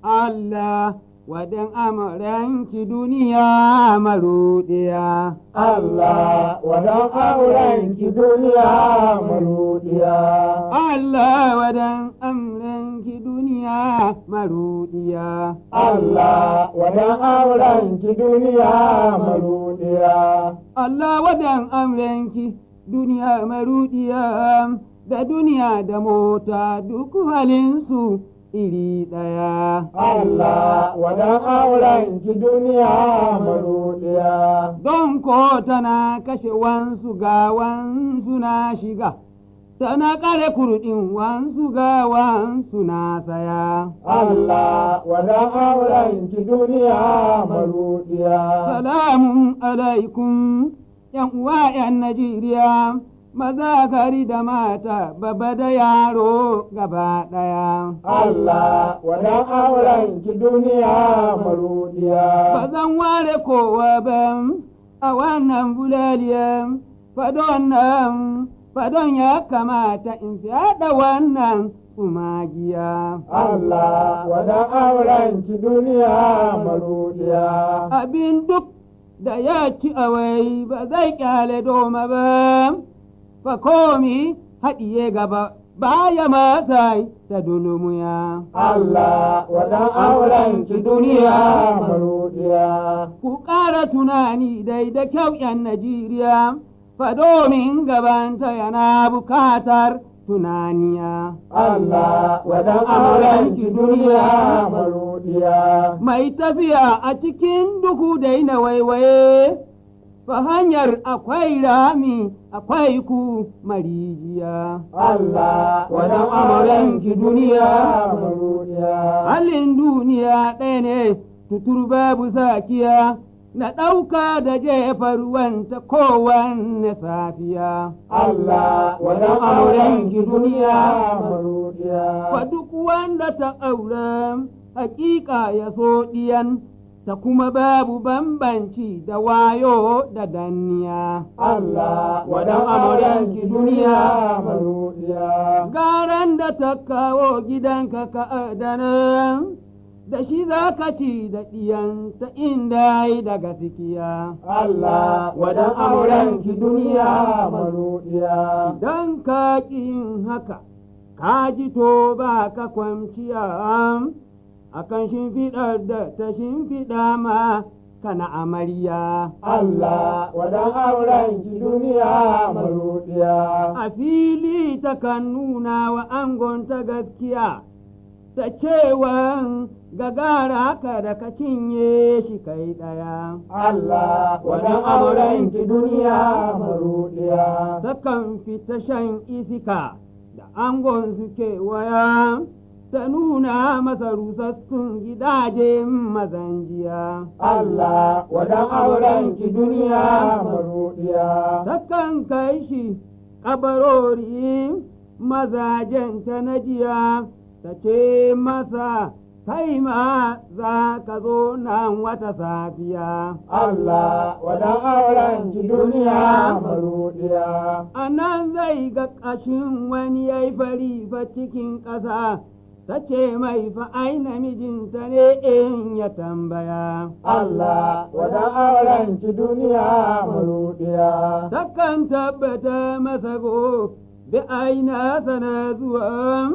Allah wadan amuranki duniya marudiya. Allah wadan aurenki duniya marudiya. Allah wadan amuranki duniya marudiya. Allah wadan aurenki duniya marudiya. Allah wadan amuranki duniya marudiya. Da duniya da mota duk halinsu iri ɗaya. Allah wadan aurenki duniya marudiya. Don ko tana kashe wansu ga wansu na shiga, tana kare kurɗin wansu ga wansu na saya. Allah wadan aurenki duniya marudiya. Salamun alaikum, ‘yan uwa ‘yan Najeriya, maza kari da mata, babba da yaro gaba ɗaya. Allah wadan aurenki duniya marudiya. Ba zan ware kowa ba a wannan bulaliyan, fadon ya kamata in fyaɗa wannan tsumagiya. Allah wadan aurenki duniya marudiya. Abin duk da ya ci awai ba zai kyale doma ba. Fa komi haɗiye gaba baya masai ta dulumuya. Allah wadan aurenki duniya marudiya. Ku ƙara tunani dai da kyau ‘yan Najeriya, fa domin gabanta yana bukatar tunaniya. Allah wadan aurenki duniya marudiya. Mai tafiya a cikin duhu dai na waiwaye, fa hanyar akwai rami akwai ku marijiya. Allah wadan aurenki duniya marudiya. Halin duniya ɗaya ne tutur babu sakiya, na ɗauka da jefar wanta kowanne safiya. Allah wadan aurenki duniya marudiya. Fa duk wanda ta aure hakika ya so ɗiyan, ta kuma babu bambanci da wayo da danniya. Allah wadan aurenki duniya marudiya. Garan da ta kawo gidanka ka adana, da shi za ka ci da ɗiyanta inda yi da gaskiya. Allah wadan aurenki duniya marudiya. Idan ka ƙin haka, ka ji to ba ka kwanciya, akan shimfiɗar da ta shimfiɗa ma kana amarya. Allah wadan aurenki duniya marudiya. A fili ta kan nuna wa angon ta gaskiya, ta cewa gagara ka da ka cinye shi kai ɗaya. Allah wadan aurenki duniya marudiya. Takan fita shan isika da angon suke waya, ta nuna masa rusassun gidajen mazanjiya. Allah wadan aurenki duniya marudiya. Takan kai shi kabarori mazajen ta na jiya, ta ce masa kai ma za ka zo nan wata safiya. Allah wadan aurenki duniya marudiya. A nan zai ga ƙashin wani ya yi fari fa cikin ƙasa, ta ce mai fa ai namijinta ne in ya tambaya. Allah wadan aurenki duniya marudiya. Takan tabbata masa go da aina sana zuwa,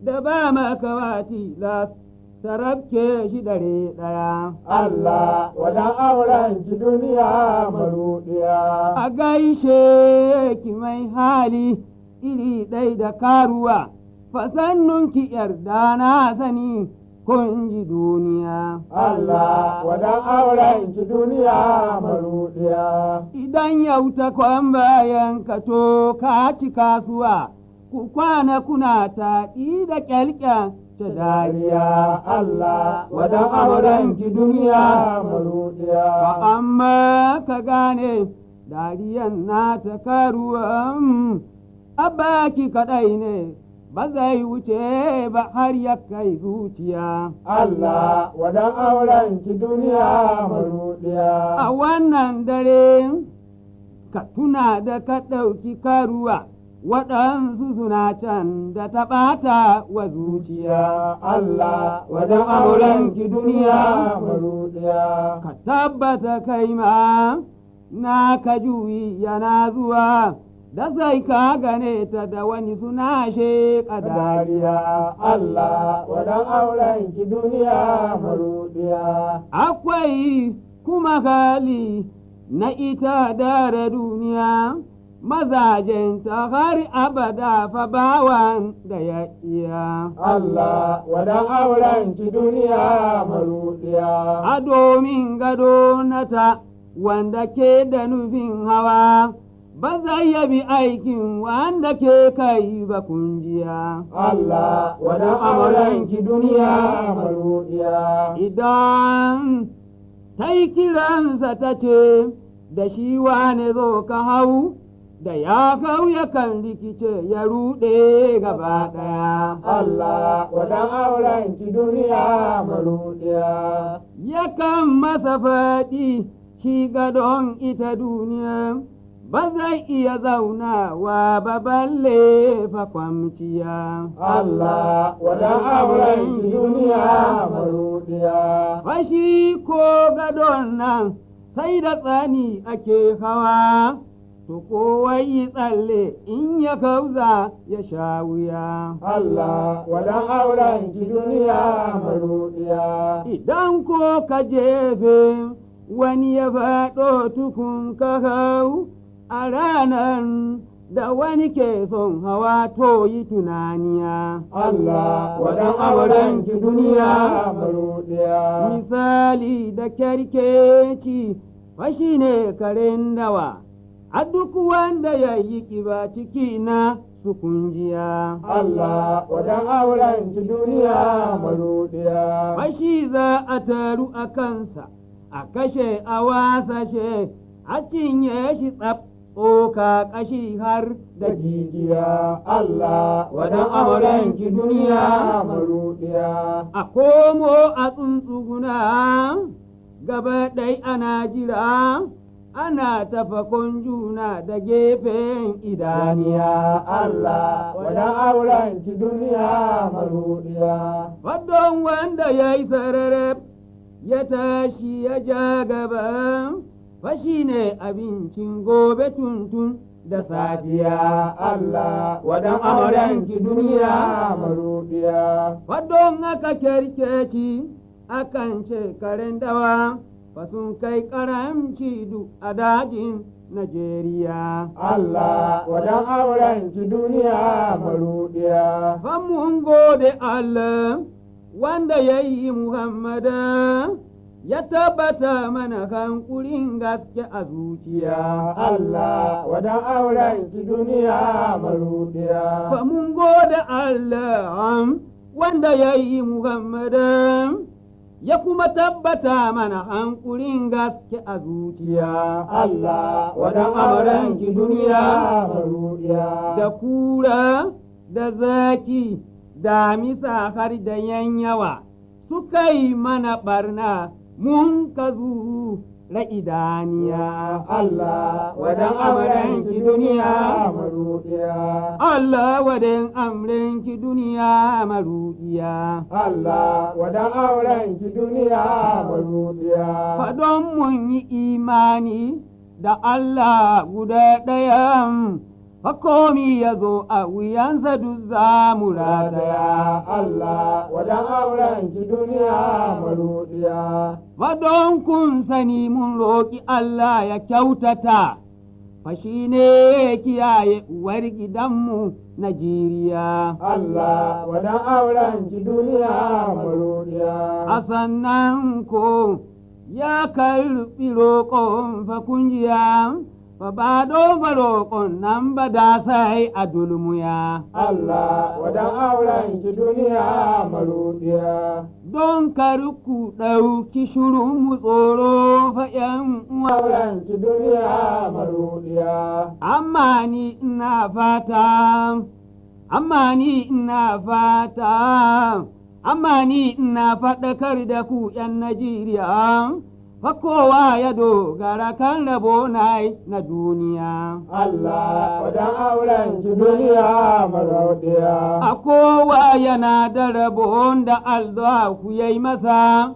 da ba makawati la sarabke shi dare ɗaya. Allah wadan aurenki duniya marudiya. A gaishe ki mai hali iri ɗai da karuwa, fasannunki yarda na sani kun ji duniya. Allah wadan aurenki duniya marudiya. Idan yau ta kwan bayan ka to ka ci kasuwa, ku kwana kuna taɗi da ƙyalƙya ta dariya. Allah wadan aurenki duniya marudiya. Ba amma ka gane dariyan na ta karuwan, abba ki kaɗai ne ba zai wuce ba har ya kai zuciya. Allah wadan aurenki duniya marudiya. A wannan dare ka tuna da ka ɗauki karuwa waɗansu suna can da ta ɓata wa zuciya. Allah wadan aurenki duniya maruɗiya. Ka tabbata kai ma na ka juyi yana zuwa da sai ka gane ta da wani suna sheƙa dariya. Allah wadan aurenki duniya maruɗiya. Akwai kuma hali na ita dare duniya, mazajenta har abada fa bawan da ya iya. Allah wadan aurenki duniya maruɗiya. A domin gado nata wanda ke da nufin hawa, ba zai yabi aikin wanda ke kai ba kunjiya. Allah wadan aurenki duniya maruɗiya. Idan ta yi kiransa ta ce da shi wane zo ka hau, da ya kau yakan rikice ya ruɗe gaba ɗaya. Allah wadan aurenki duniya maruɗiya. Yakan masa faɗi shi gadon ita duniya, ba zai iya zaunawa ba balle fa kwamciya. Allah wadan aurenki duniya maruɗiya. Fashi ko gadon nan sai da tsani ake hawa, to kowai tsalle in ya kauza ya sha wuya. Allah wadan aurenki duniya maruɗiya. Idan ko ka jefe wani ya faɗo tukun ka hau, a ranar da wani ke son hawa to yi tunaniya. Allah wadan aurenki duniya maruɗiya. Misali da kyarkeci fashi ne karen dawa, a duk wanda ya yi ƙiba ciki na sukunjiya. Allah wadan aurenki duniya maruɗiya. Fashi za a taru a kansa, a kashe a wasashe, a cinye shi tsaf tsoka ƙashi har da jijiya. Allah wadan aurenki duniya maruɗiya. a komo a tsuntsuguna gaba ɗai ana jira, ana tafakon juna da gefen idaniya. Allah wadan aurenki duniya maruɗiya. Wadon wanda ya yi sararraf ya tashi ya ja gaba, fashi ne abincin gobe tuntun da safiya. Allah wadan aurenki duniya maruɗiya. Wadon aka kyarkeci akan ce karen dawa, fa sun kai karamci duk a dajin Najeriya. Allah wadan aurenki duniya maruɗiya. Fa mun gode Allah wanda ya yi Muhammada, ya tabbata mana hankulin gaske a zuciya. Allah wadan aurenki duniya maruɗiya. Fa mun gode Allah wanda ya yi Muhammada, ya kuma tabbata mana hankulin gaske a zuciya. Allah wadan aurenki duniya maruɗiya. Da kura da zaki da misa har da yanyawa suka yi mana barna mun ka zura idaniya. Allah wadan aurenki duniya maruɗiya. Allah wadan amrenki duniya maruɗiya. Allah wadan aurenki duniya maruɗiya. Fadon mun yi imani da Allah guda ɗaya, fakomi ya zo a wuyansa duk za mu rataya. Allah wadan aurenki duniya maruɗiya. Fadon kun sani mun roƙi Allah ya kyautata, fashi ne kiyaye uwar gidanmu Najeriya. Allah wadan aurenki duniya maruɗiya. A sannan ko ya karɓi roƙon fa kunjiya, fa ba ba roƙon nan ba da sai a dulmuya. Allah wadan aurenki duniya maruɗiya. Don kar ku ɗauki shuru mu tsoro fa ’yan uwa. Aurenki duniya maruɗiya. Amma ni ina fata, amma ni ina fata, amma ni ina faɗakar da ku ’yan Najeriya, fa kowa ya dogara kan rabo na duniya. Allah wadan auren ki duniya maraudiya. A kowa yana da rabon da Allah ku yayi masa,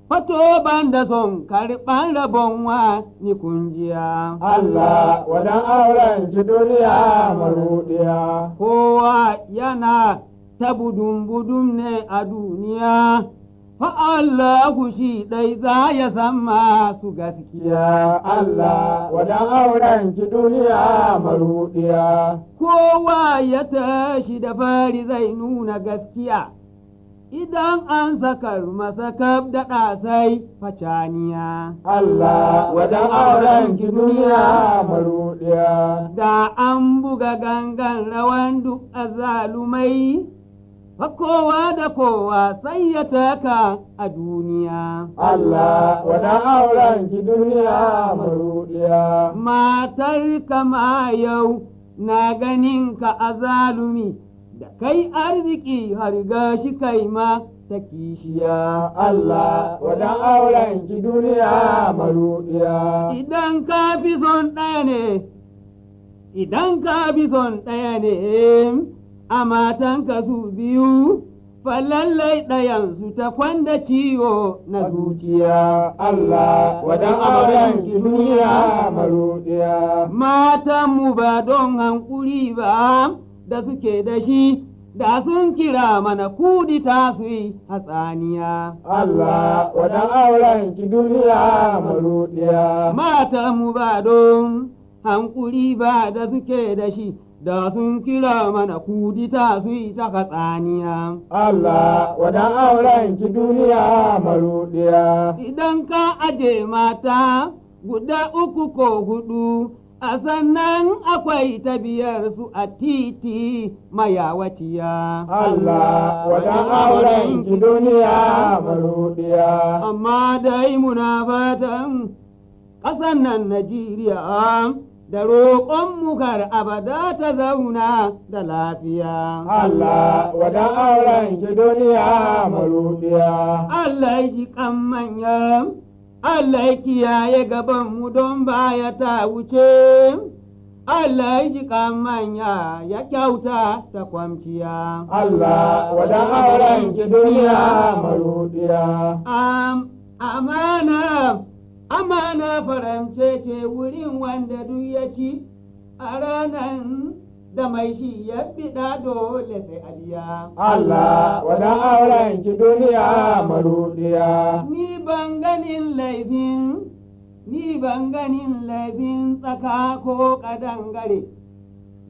fato ban da son karɓan rabon wa ni kunjiya. Allah wadan auren ki duniya maraudiya. Kowa yana ta budum ne a duniya, fa Allah ku shi ɗai za ya san masu gaskiya. Ya Allah wadan auren ki duniya marudiya. Kowa ya tashi da fari zai nuna gaskiya, idan an sakar masa kaf da ɗasai facaniya. Allah wadan auren ki duniya marudiya. Da an buga gangan rawan duk azalumai, fa kowa da kowa sai ya taka a duniya. Allah wadan auren ki duniya marudiya. Matar kama yau na ganin ka azalumi, da kai arziki har gashi kai ma ta kishiya. Allah wadan auren ki duniya marudiya. Idan ka fi son ɗaya ne, a matanka su biyu, falallai ɗayansu ta kwanda ciwo na zuciya. Allah wadan auren ki duniya marudiya. Matanmu ba don hankuri ba da suke da shi, da sun kira mana kudi ta su yi hatsaniya. Allah wadan auren ki duniya marudiya. Matanmu ba don hankuri ba da suke da shi, da sun kira mana kudi ta su yi ta hatsaniya. Allah wadan auren ki duniya marudiya. Idan ka aje mata guda uku ko hudu, a sannan akwai ta biyar su a titi mayawaciya. Allah wadan auren ki duniya marudiya. Amma dai muna fatan ƙasan nan Najeriya da roƙon kar abada ta zauna da lafiya. Allah wadan auren ki duniya marudiya. Allah ji kan manya, Allah kiyaye gabanmu don baya ta wuce, Allah ji kan manya ya kyauta ta kwamciya. Allah wadan auren ki duniya marudiya. Amana faramce ce wurin wanda duk ya ci, a ranar da mai shi ya fiɗa dole sai a biya. Allah wadan auren ki duniya marudiya. Ni ban ganin laifin tsaka ko kadangare,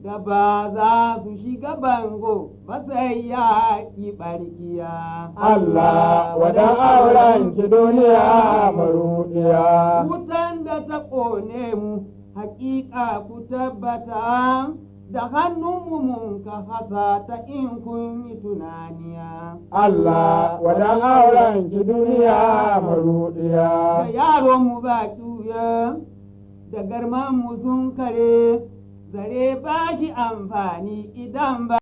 da ba za su shiga bango ba sai ya ki barkiya. Allah wadan auren ki duniya marudiya. Wutan da ta ƙone mu hakika ku tabbata, da hannunmu mun ka hasa ta in kun yi tunaniya. Allah wadan auren ki duniya marudiya. Da yaronmu ba tuya, da garmanmu sun kare, zare ba shi amfani idan ba